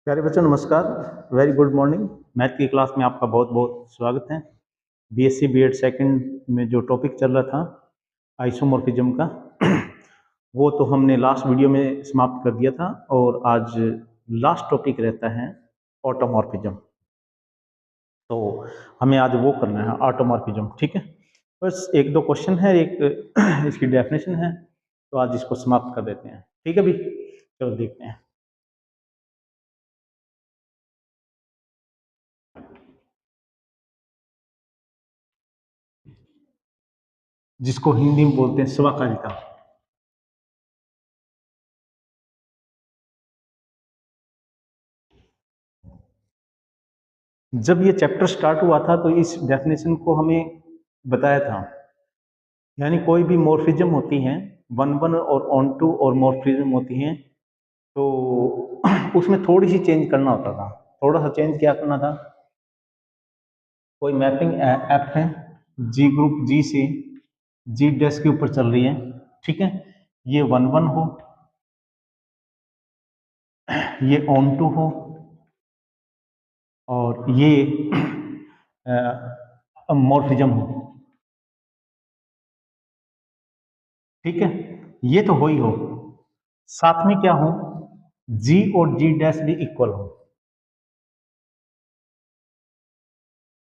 प्यारे बच्चों नमस्कार। Very good morning. मैथ की क्लास में आपका बहुत बहुत स्वागत है। बीएससी बीएड सेकंड में जो टॉपिक चल रहा था आइसोमॉर्फिज्म का वो तो हमने लास्ट वीडियो में समाप्त कर दिया था और आज लास्ट टॉपिक रहता है ऑटोमॉर्फिज्म। तो हमें आज वो करना है ऑटोमॉर्फिज्म। ठीक है, बस एक दो क्वेश्चन है, एक इसकी डेफिनेशन है, तो आज इसको समाप्त कर देते हैं। ठीक है भी, चलो देखते हैं। जिसको हिंदी में बोलते हैं स्वकालिता। जब ये चैप्टर स्टार्ट हुआ था तो इस डेफिनेशन को हमें बताया था, यानी कोई भी मॉर्फिज्म होती हैं, वन वन और ऑन टू और मॉर्फिज्म होती हैं, तो उसमें थोड़ी सी चेंज करना होता था। थोड़ा सा चेंज क्या करना था, कोई मैपिंग एफ है, जी ग्रुप जी से जी डैश के ऊपर चल रही है। ठीक है, ये वन वन हो, ये ऑन टू हो और ये मॉर्फिज्म हो। ठीक है, ये तो हो ही हो, साथ में क्या हो, जी और जी डैश भी इक्वल हो।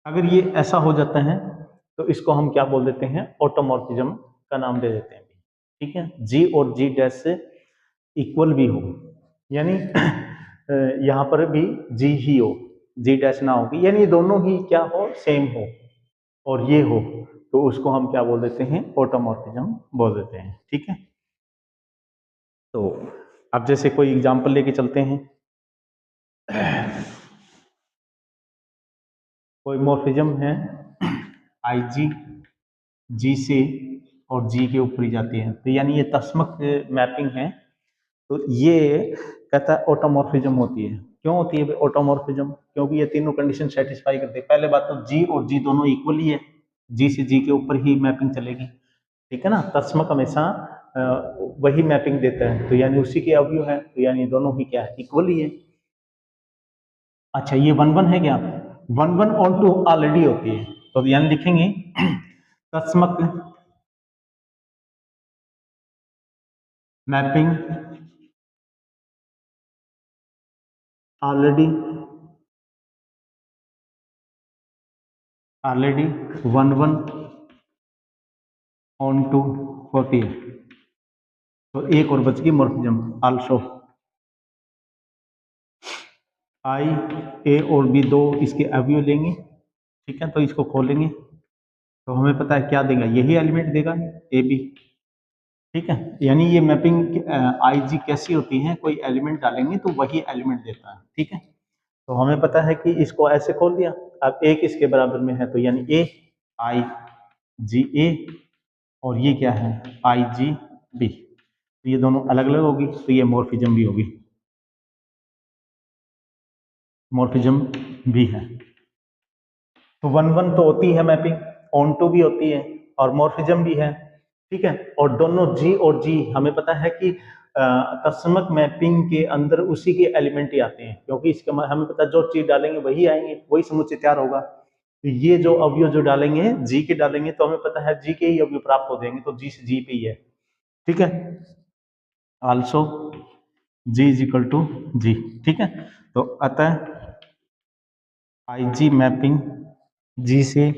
अगर ये ऐसा हो जाता है तो इसको हम क्या बोल देते हैं, ऑटोमॉर्फिज्म का नाम दे देते हैं। ठीक है, जी और जी डैश से इक्वल भी हो, यानी यहाँ पर भी जी ही हो, जी डैश ना होगी, यानी ये दोनों ही क्या हो, सेम हो और ये हो, तो उसको हम क्या बोल देते हैं, ऑटोमॉर्फिज्म बोल देते हैं। ठीक है, तो अब जैसे कोई एग्जांपल लेके चलते हैं। कोई मॉर्फिज्म है, आई जी जी से और जी के ऊपर ही जाती है, तो यानी ये तस्मक मैपिंग है, तो ये कहता है ऑटोमॉर्फिज्म होती है। क्यों होती है ऑटोमॉर्फिज्म, क्योंकि ये तीनों कंडीशन सेटिस्फाई करते हैं। पहले बात तो जी और जी दोनों इक्वल ही है, जी से जी के ऊपर ही मैपिंग चलेगी। ठीक है ना, तस्मक हमेशा वही मैपिंग देता है, तो यानी उसी के अवयव है, तो यानी दोनों ही क्या है, इक्वल ही है। अच्छा, ये वन वन है क्या, one one onto already होती है, तो यानी लिखेंगे तस्मक mapping already already one one onto होती है। तो एक और बच गई मॉर्फिज्म आल्सो, आई ए और बी दो इसके अवयव लेंगे। ठीक है, तो इसको खोलेंगे तो हमें पता है क्या देगा, यही एलिमेंट देगा ए बी। ठीक है, यानी ये मैपिंग आई जी कैसी होती है, कोई एलिमेंट डालेंगे तो वही एलिमेंट देता है। ठीक है, तो हमें पता है कि इसको ऐसे खोल दिया, अब ए किसके बराबर में है, तो यानी ए आई जी ए और ये क्या है, आई जी बी, तो ये दोनों अलग अलग होगी, तो ये मॉर्फिज्म भी होगी, मॉर्फिज्म भी है। तो वन वन तो होती है मैपिंग, ऑन टू भी होती है और मॉर्फिज्म भी है। ठीक है, और दोनों जी और जी हमें पता है कि तत्समक मैपिंग के अंदर उसी के एलिमेंट ही आते हैं, क्योंकि इसके हमें पता है जो चीज डालेंगे वही आएंगे, वही समुच्चय तैयार होगा। तो ये जो अवयव जो डालेंगे जी के डालेंगे तो हमें पता है जी के ही अवयव प्राप्त हो जाएंगे, तो जी से जी पे ही है। ठीक है, also G is equal to G. ठीक है, तो अतः आई जी मैपिंग जी से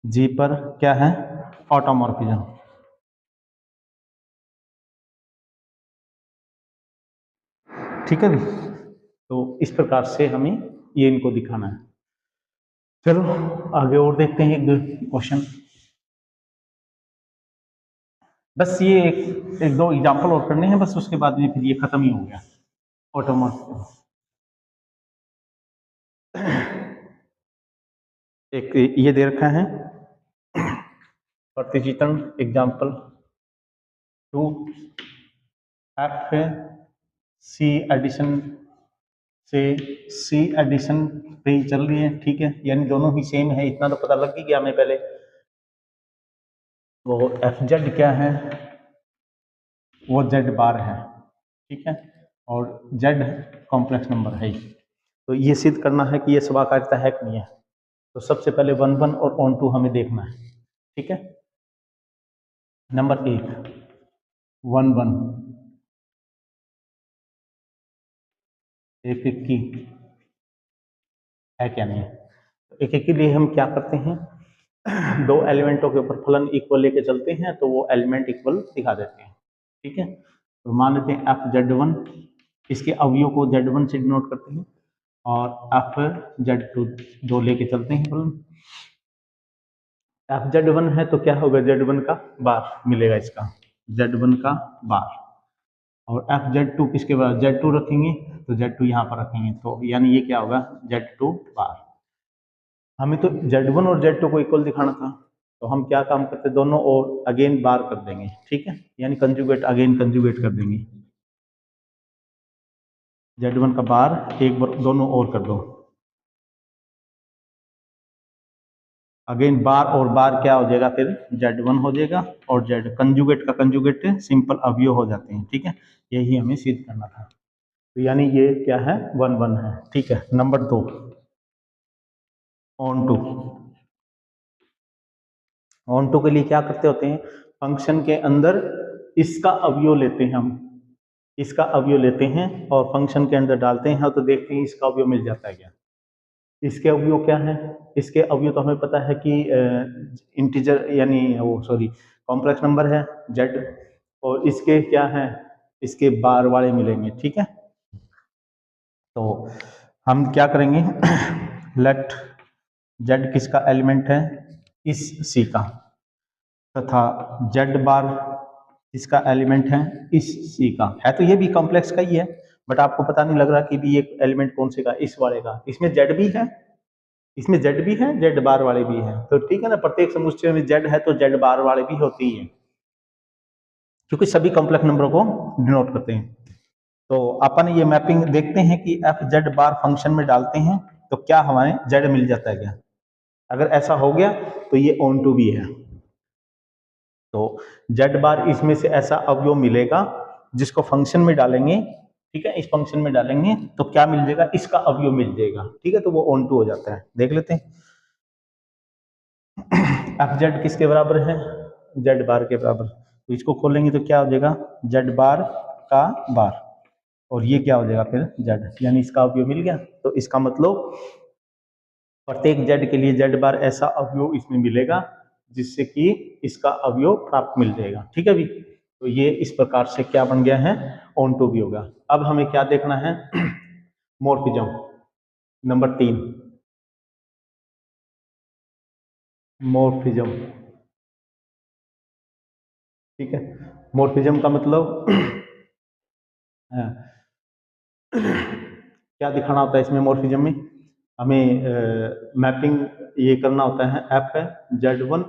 जी पर क्या है, ऑटोमॉर्फिज्म। ठीक है भी, तो इस प्रकार से हमें ये इनको दिखाना है। चलो आगे और देखते हैं एक क्वेश्चन। बस ये एक दो एग्जांपल और करने हैं, बस उसके बाद में फिर ये खत्म ही हो गया ऑटोमॉर्फिज्म। एक ये दे रखा है प्रतिचित्रण example two, F C addition से सी एडिशन पे ही चल रही है। ठीक है, यानी दोनों ही सेम है, इतना तो पता लग ही गया हमें पहले। वो एफ जेड क्या है, वो जेड बार है। ठीक है, और जेड कॉम्प्लेक्स नंबर है। तो ये सिद्ध करना है कि ये स्वाकारिता है कि नहीं है। तो सबसे पहले 1 1 और ऑन टू हमें देखना है, ठीक है। नंबर 1 1 1 एक एक की है क्या नहीं है। तो एक एक के लिए हम क्या करते हैं, दो एलिमेंटों के ऊपर फलन इक्वल लेके चलते हैं तो वो एलिमेंट इक्वल दिखा देते हैं, ठीक है। तो मान लेते हैं एफ जेड वन, इसके अवयव को जेड वन से डिनोट करते हैं, और एफ जेड टू दो लेके चलते हैं फलन। एफ जेड वन है तो क्या होगा, जेड वन का बार मिलेगा, इसका जेड वन का बार। और एफ जेड टू किसके बाद जेड टू रखेंगे, तो जेड टू यहाँ पर रखेंगे, तो यानी ये क्या होगा, जेड टू बार। हमें तो Z1 और Z2 को इक्वल दिखाना था, तो हम क्या काम करते, दोनों और अगेन बार कर देंगे, ठीक है, यानी कंजुगेट, अगेन कंजुगेट कर देंगे। Z1 का बार एक बार दोनों और कर दो, अगेन बार और बार क्या हो जाएगा, फिर Z1 हो जाएगा, और Z कंजुगेट का कंजुगेट सिंपल अवयव हो जाते हैं, ठीक है। यही हमें सिद्ध करना था, तो यानी ये क्या है, 1 1 है, ठीक है। Number 2 onto. Onto के लिए क्या करते होते हैं, फंक्शन के अंदर इसका अवयव लेते हैं हम, इसका अवयव लेते हैं और फंक्शन के अंदर डालते हैं, तो देखते हैं इसका अवयव मिल जाता है क्या। इसके अवयव क्या है, इसके अवयव तो हमें पता है कि इंटीजर यानी वो सॉरी कॉम्प्लेक्स नंबर है जेड, और इसके क्या है, इसके बार वाले मिलेंगे, ठीक है। तो हम क्या करेंगे, लेट जेड किसका एलिमेंट है, इस सी का, तथा जेड बार इसका एलिमेंट है इस सी का, है तो ये भी कॉम्प्लेक्स का ही है, बट आपको पता नहीं लग रहा कि भी ये एलिमेंट कौन से का, इस वाले का। इसमें जेड भी है, इसमें जेड भी है, जेड बार वाले भी है, तो ठीक है ना, प्रत्येक समुच्चय में जेड है तो जेड बार वाले भी होती है, क्योंकि सभी कॉम्प्लेक्स नंबरों को डिनोट करते हैं। तो अपन ये मैपिंग देखते हैं कि एफ जेड बार फंक्शन में डालते हैं तो क्या हमारे जेड मिल जाता है क्या। अगर ऐसा हो गया तो ये ऑन टू भी है, तो जेड बार इसमें से ऐसा अवयव मिलेगा जिसको फंक्शन में डालेंगे, ठीक है, इस फंक्शन में डालेंगे तो क्या मिल जाएगा, इसका अवयव मिल जाएगा, ठीक है, तो वो ऑन टू हो जाता है। देख लेते हैं एफ जेड किसके बराबर है, जेड बार के बराबर, तो इसको खोलेंगे तो क्या हो जाएगा, जेड बार का बार, और ये क्या हो जाएगा फिर जेड, यानी इसका अवयव मिल गया। तो इसका मतलब प्रत्येक जेड के लिए जेड बार ऐसा अवयव इसमें मिलेगा जिससे कि इसका अवयव प्राप्त मिल जाएगा, ठीक है भी। तो ये इस प्रकार से क्या बन गया है, ऑन टू भी होगा। अब हमें क्या देखना है, मॉर्फिज्म नंबर 3, मॉर्फिज्म, ठीक है। मॉर्फिज्म का मतलब क्या दिखाना होता है इसमें, मॉर्फिज्म में हमें मैपिंग ये करना होता है, एफ है जेड वन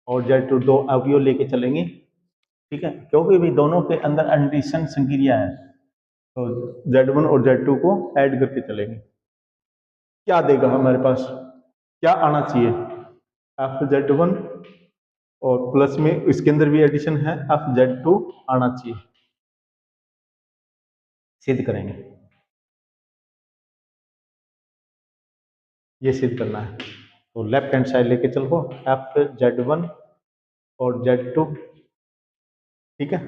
और जेड टू दो अवयव लेके चलेंगे, ठीक है, क्योंकि भी दोनों के अंदर एडिशन संक्रिया है, तो Z1 और Z2 को ऐड करके चलेंगे। क्या देगा हमारे पास, क्या आना चाहिए, एफ Z1 और प्लस में इसके अंदर भी एडिशन है एफ Z2 आना चाहिए, सिद्ध करेंगे, ये सिद्ध करना है। तो लेफ्ट हैंड साइड लेके चलो एफ Z1 और Z2, ठीक है।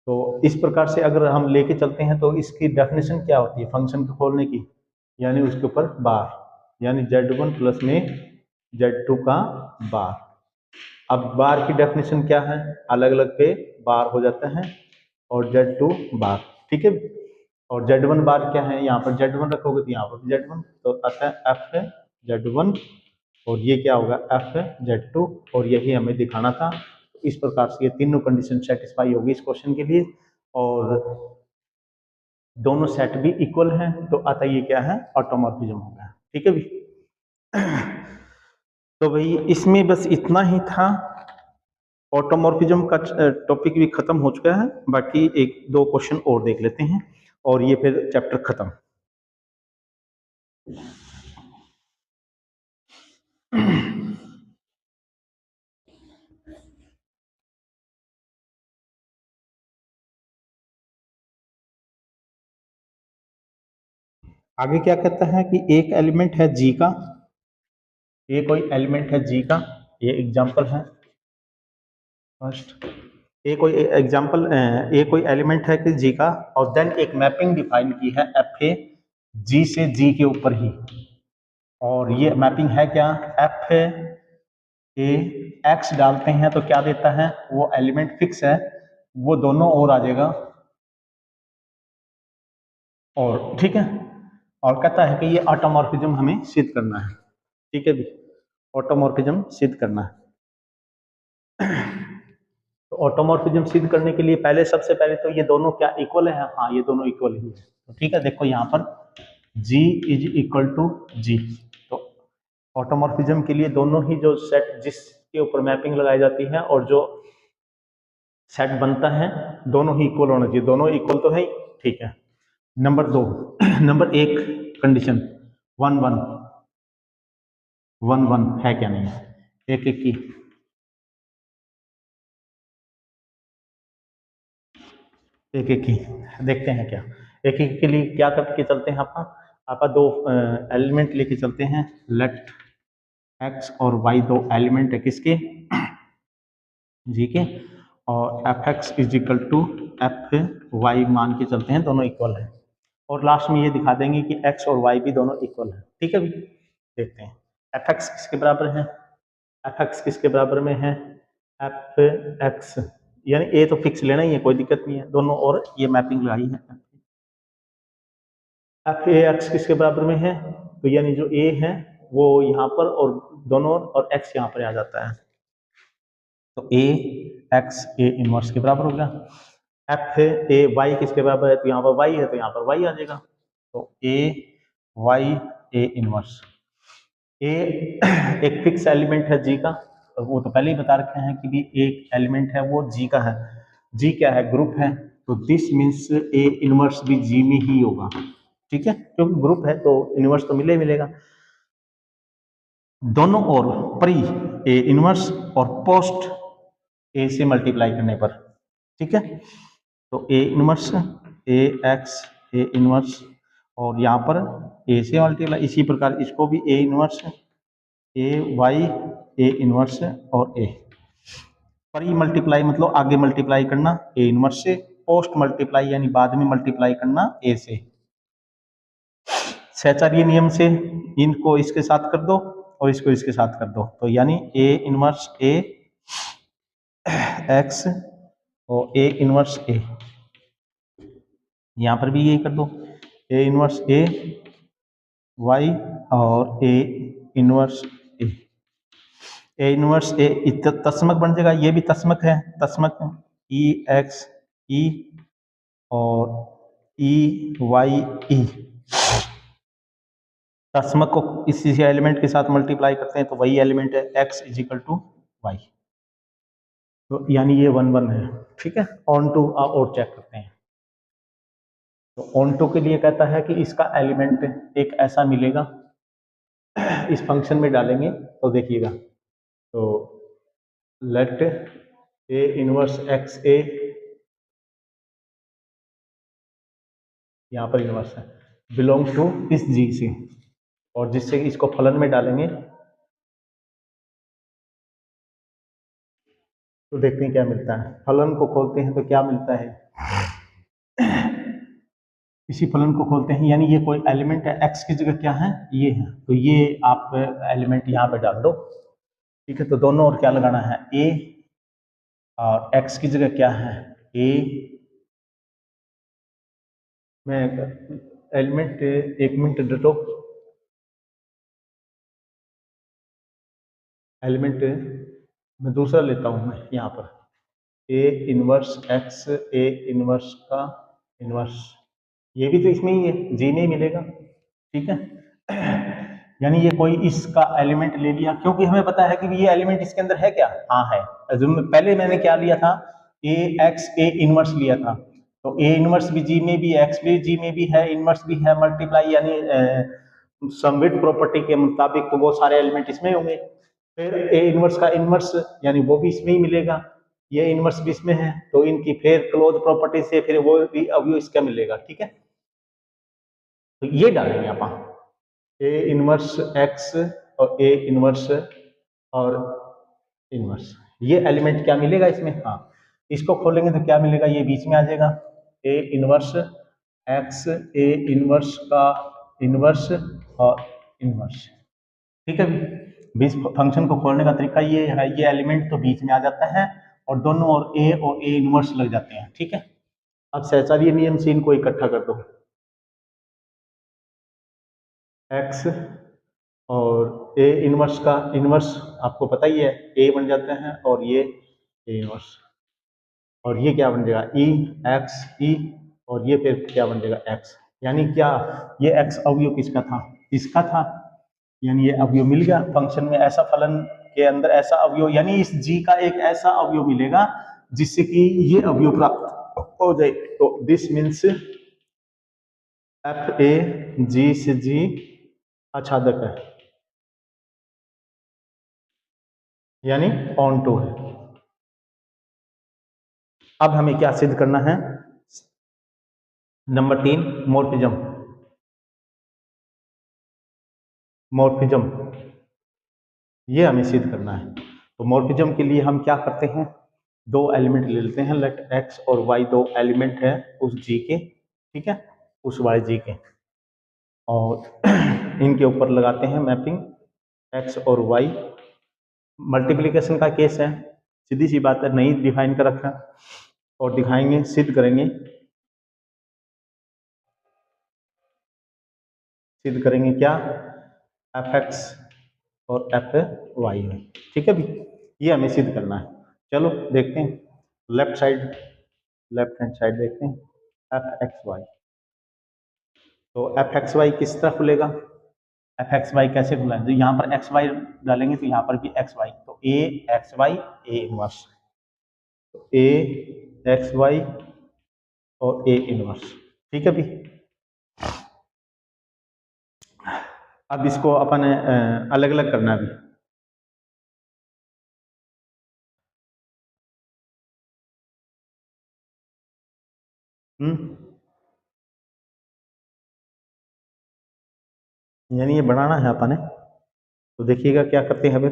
तो इस प्रकार से अगर हम लेके चलते हैं तो इसकी डेफिनेशन क्या होती है फंक्शन को खोलने की, यानी उसके ऊपर बार, यानी Z1 प्लस में Z2 का बार। अब बार की डेफिनेशन क्या है, अलग अलग पे बार हो जाता है, और Z2 बार, ठीक है। और Z1 बार क्या है, यहाँ पर Z1 रखोगे तो यहाँ पर Z1, तो अतः F है Z1 और ये क्या होगा F है Z2, और यही हमें दिखाना था। तो इस प्रकार से ये तीनों कंडीशन सेटिस्फाई होगी इस क्वेश्चन के लिए, और दोनों सेट भी इक्वल हैं, तो अतः ये क्या है, ऑटोमॉर्फिज्म होगा, ठीक है भी। तो भाई इसमें बस इतना ही था, ऑटोमॉर्फिज्म का टॉपिक भी खत्म हो चुका है, बाकी एक दो क्वेश्चन और देख लेते हैं और ये फिर चैप्टर खत्म। आगे क्या कहता है कि एक एलिमेंट है जी का, ये कोई एलिमेंट है जी का, ये एग्जांपल है फर्स्ट, ये कोई एग्जांपल, ये कोई एलिमेंट है कि जी का, और देन एक मैपिंग डिफाइन की है एफ ए जी से जी के ऊपर ही, और ये मैपिंग है क्या, एफ ए एक्स डालते हैं तो क्या देता है, वो एलिमेंट फिक्स है, वो दोनों ओर आ जाएगा, और ठीक है, और कहता है कि ये ऑटोमॉर्फिज्म हमें सिद्ध करना है, ठीक है भी, ऑटोमॉर्फिज्म सिद्ध करना है। तो ऑटोमॉर्फिज्म सिद्ध करने के लिए पहले, सबसे पहले तो ये दोनों क्या इक्वल है, हाँ ये दोनों इक्वल ही है, तो ठीक है, देखो यहाँ पर G is equal to G, तो ऑटोमॉर्फिज्म के लिए दोनों ही जो सेट जिसके ऊपर मैपिंग लगाई जाती है और जो सेट बनता है दोनों ही इक्वल होना चाहिए, दोनों इक्वल तो है ही, ठीक है। नंबर 2 नंबर 1 कंडीशन 1 1 1 1 है क्या नहीं है, एक एक की एक एक ही देखते हैं क्या, एक एक के लिए क्या करके चलते हैं, आपका दो एलिमेंट लेके चलते हैं, लेट एक्स और वाई दो एलिमेंट है किसके, जी के, और F X is equal to F Y मान के चलते हैं, दोनों इक्वल है, और लास्ट में ये दिखा देंगे कि एक्स और वाई भी दोनों इक्वल है, ठीक है भी, देखते हैं एफ एक्स किसके बराबर है, एफ एक्स किसके बराबर में है, एफ एक्स, यानी ए तो फिक्स लेना ही है, कोई दिक्कत नहीं है दोनों, और ये मैपिंग लगाई है, एफ ए एक्स किसके बराबर में है, तो यानी जो ए है वो यहाँ पर और दोनों और एक्स यहाँ पर आ जाता है, तो ए एक्स ए इनवर्स के बराबर हो गया, एफ ए वाई किसके बराबर है, तो यहाँ पर वाई है तो यहाँ पर वाई आ जाएगा, तो ए वाई ए इनवर्स, ए एक फिक्स एलिमेंट है जी का, तो वो तो पहले ही बता रखे हैं कि भी एक एलिमेंट है वो जी का है, जी क्या है, ग्रुप है, तो दिस मीन्स ए इनवर्स भी जी में ही होगा, ठीक है, क्योंकि ग्रुप है तो इनवर्स तो मिलेगा, दोनों और प्री ए इनवर्स और पोस्ट ए से मल्टीप्लाई करने पर, ठीक है, तो ए इनवर्स ए एक्स ए इनवर्स, और यहाँ पर ए से मल्टीप्लाई, इसी प्रकार इसको भी A inverse A Y A inverse और ए, प्री मल्टीप्लाई मतलब आगे मल्टीप्लाई करना ए इनवर्स से, पोस्ट मल्टीप्लाई यानी बाद में मल्टीप्लाई करना ए से, सहचार्य नियम से इनको इसके साथ कर दो और इसको इसके साथ कर दो, तो यानी ए इनवर्स ए एक्स और ए इनवर्स ए, यहाँ पर भी यही कर दो, ए इनवर्स ए वाई और ए इनवर्स ए, ए इनवर्स ए तस्मक बन जाएगा, ये भी तस्मक है, तस्मक ई एक्स ई और ई वाई ई, तस्मक को इसी एलिमेंट के साथ मल्टीप्लाई करते हैं तो वही एलिमेंट है X is equal to Y, तो यानी ये 1 1 है, ठीक है। ऑन टू और चेक करते हैं, तो ऑन टू के लिए कहता है कि इसका एलिमेंट एक ऐसा मिलेगा, इस फंक्शन में डालेंगे तो देखिएगा, तो लेट ए इनवर्स एक्स ए, यहाँ पर इनवर्स है, बिलोंग टू इस जी से, और जिससे इसको फलन में डालेंगे तो देखते हैं क्या मिलता है, फलन को खोलते हैं तो क्या मिलता है, इसी फलन को खोलते हैं, यानी ये कोई एलिमेंट है, एक्स की जगह क्या है, ये है, तो ये आप एलिमेंट यहाँ पे डाल दो, ठीक है, तो दोनों और क्या लगाना है, ए, और एक्स की जगह क्या है, ए, मैं एलिमेंट एक मिनट डटो, एलिमेंट मैं दूसरा लेता हूँ, मैं यहाँ पर A inverse x A inverse का इनवर्स, ये भी तो इसमें ही है, जी में ही मिलेगा, ठीक है, यानी ये कोई इसका एलिमेंट ले लिया, क्योंकि हमें पता है कि ये एलिमेंट इसके अंदर है क्या, हाँ है, जो पहले मैंने क्या लिया था, ए एक्स ए इनवर्स लिया था, तो ए इनवर्स भी जी में भी, एक्स भी जी में भी है, इनवर्स भी है, मल्टीप्लाई यानी समवित प्रॉपर्टी के मुताबिक तो वो सारे एलिमेंट इसमें होंगे, फिर ए इनवर्स का इनवर्स यानी वो भी इसमें ही मिलेगा, ये इनवर्स भी इसमें है, तो इनकी फिर क्लोज प्रॉपर्टी से फिर वो भी अवयव इसका मिलेगा, ठीक है। तो ये डालेंगे आप ए इनवर्स एक्स और ए इनवर्स और इनवर्स। ये एलिमेंट क्या मिलेगा इसमें, हाँ इसको खोलेंगे तो क्या मिलेगा, ये बीच में आ जाएगा A inverse x, A inverse का इनवर्स और इनवर्स। ठीक है, बीच फंक्शन को खोलने का तरीका ये है, ये एलिमेंट तो बीच में आ जाता है और दोनों और ए इनवर्स लग जाते हैं। ठीक है, अब सहचारी नियम से इनको इकट्ठा कर दो, एक्स और ए इनवर्स का इनवर्स आपको पता ही है ए बन जाते हैं और ये ए इनवर्स, और ये क्या बन जाएगा ई एक्स ई, और ये फिर क्या बन जाएगा एक्स। यानी क्या, ये एक्स अवयव किसका था, इसका था, यानी ये अवयव मिल गया फंक्शन में। ऐसा फलन के अंदर ऐसा अवयव, यानी इस जी का एक ऐसा अवयव मिलेगा जिससे कि ये अवयव प्राप्त हो जाए। तो दिस मीन्स एफ ए जी से जी आच्छादक है, यानी ऑन टू है। अब हमें क्या सिद्ध करना है, नंबर 3 मॉर्फिज्म। मॉर्फिज्म ये हमें सिद्ध करना है। तो मॉर्फिज्म के लिए हम क्या करते हैं, दो एलिमेंट ले लेते हैं, लेट एक्स और वाई दो एलिमेंट है उस जी के, ठीक है, उस वाई जी के, और इनके ऊपर लगाते हैं मैपिंग एक्स और वाई। मल्टीप्लिकेशन का केस है, सीधी सी बात है, नहीं डिफाइन कर रखा, और दिखाएंगे, सिद्ध करेंगे, सिद्ध करेंगे क्या, एफ एक्स और एफ वाई है। ठीक है भी, ये हमें सिद्ध करना है। चलो देखते हैं, left side, left hand side देखते हैं, एफ एक्स वाई। तो एफ एक्स वाई किस तरह खुलेगा, एफ एक्स वाई कैसे खुला है, तो यहाँ पर एक्स वाई डालेंगे तो यहाँ पर भी एक्स वाई, तो ए एक्स वाई ए इनवर्स, तो ए एक्स वाई और ए इनवर्स। ठीक है भी, अब इसको अपन अलग अलग करना है भी। यानी ये बनाना है अपन ने, तो देखिएगा क्या करते हैं फिर,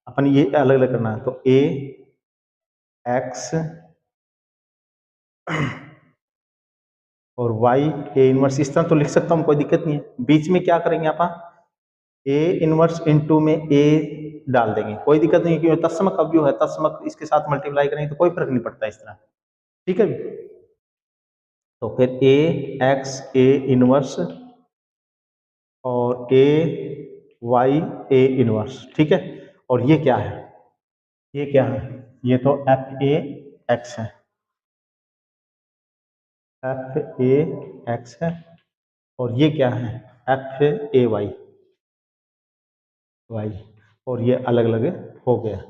अपन ये अलग अलग करना है, तो ए एक्स और वाई ए इनवर्स, इस तरह तो लिख सकता हूँ, कोई दिक्कत नहीं है। बीच में क्या करेंगे अपन, ए इनवर्स इनटू में ए डाल देंगे, कोई दिक्कत नहीं, क्योंकि तत्समक अवयव है, तत्समक इसके साथ मल्टीप्लाई करेंगे तो कोई फर्क नहीं पड़ता इस तरह। ठीक है, तो फिर ए एक्स ए इनवर्स और ए वाई ए इनवर्स। ठीक है, और ये क्या है, ये क्या है, ये तो एफ ए एक्स है, एफ ए एक्स है, और ये क्या है, एफ ए वाई वाई, और ये अलग अलग हो गया।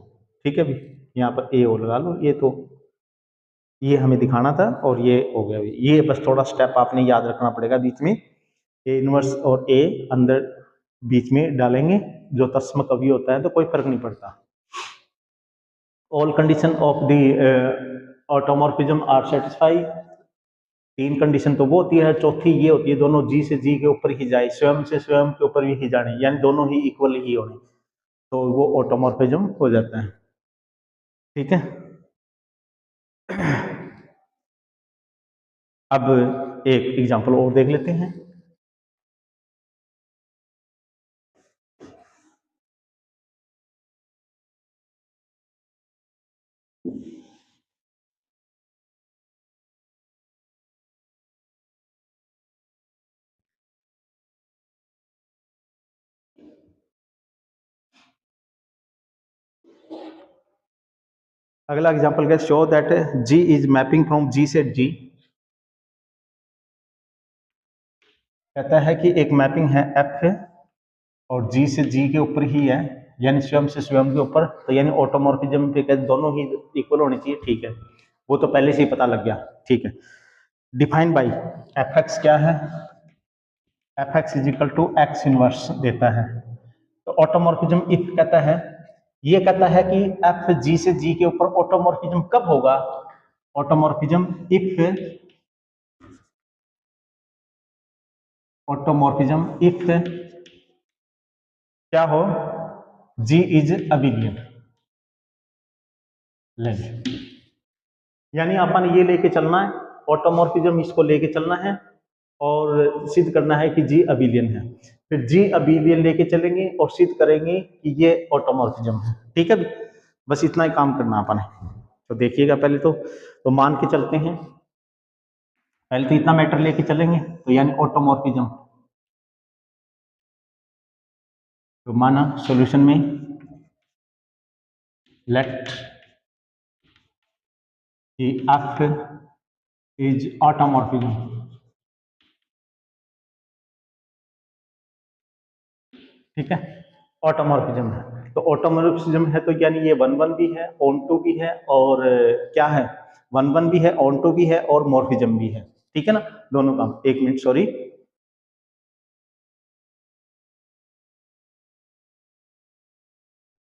ठीक है भी, यहाँ पर ए और लगा लो, ये तो ये हमें दिखाना था और ये हो गया भी। ये बस थोड़ा स्टेप आपने याद रखना पड़ेगा, बीच में ए इनवर्स और ए अंदर बीच में डालेंगे, जो तस्म कवि होता है तो कोई फर्क नहीं पड़ता। All condition of the automorphism are satisfy, तीन कंडीशन तो वो होती है, चौथी ये होती है दोनों जी से जी के ऊपर ही जाए, स्वयं से स्वयं के ऊपर ही जाने, यानी दोनों ही इक्वल ही होने, तो वो ऑटोमॉर्फिज्म हो जाता है। ठीक है, अब एक एग्जांपल और देख लेते हैं। अगला एग्जांपल क्या, show that G is mapping from G से जी। कहता है कि एक मैपिंग है एफ और जी से जी के ऊपर ही है, यानी स्वयं से स्वयं के ऊपर, तो यानी ऑटोमॉर्फिज्म पे कहते दोनों ही इक्वल होने चाहिए। ठीक है, वो तो पहले से ही पता लग गया। ठीक है, डिफाइन बाई एफ एक्स क्या है, F X is equal to X inverse देता है। तो ऑटोमॉर्फिज्म इफ कहता है, ये कहता है कि एफ जी से जी के ऊपर ऑटोमॉर्फिज्म कब होगा, ऑटोमॉर्फिज्म इफ ऑटोमॉर्फिज्म इफ क्या हो, जी इज अबिलियन। यानी अपन ये लेके चलना है, ऑटोमॉर्फिज्म इसको लेके चलना है और सिद्ध करना है कि जी अबिलियन है। फिर जी अबिलियन लेके चलेंगे और सिद्ध करेंगे कि ये ऑटोमॉर्फिज्म है। ठीक है, बस इतना ही काम करना अपन है। तो देखिएगा पहले तो मान के चलते हैं, पहले तो इतना मैटर लेके चलेंगे, तो यानी ऑटोमॉर्फिज्म। तो माना सॉल्यूशन में लेट एफ इज ऑटोमॉर्फिज्म। ठीक है, ऑटोमॉर्फिज्म है तो ऑटोमॉर्फिज्म है तो यानी ये 1 1 भी है, ऑन टू भी है, और क्या है 1 1 भी है, ऑन टू भी है और मॉर्फिज्म भी है। ठीक है ना, दोनों काम। एक मिनट सॉरी।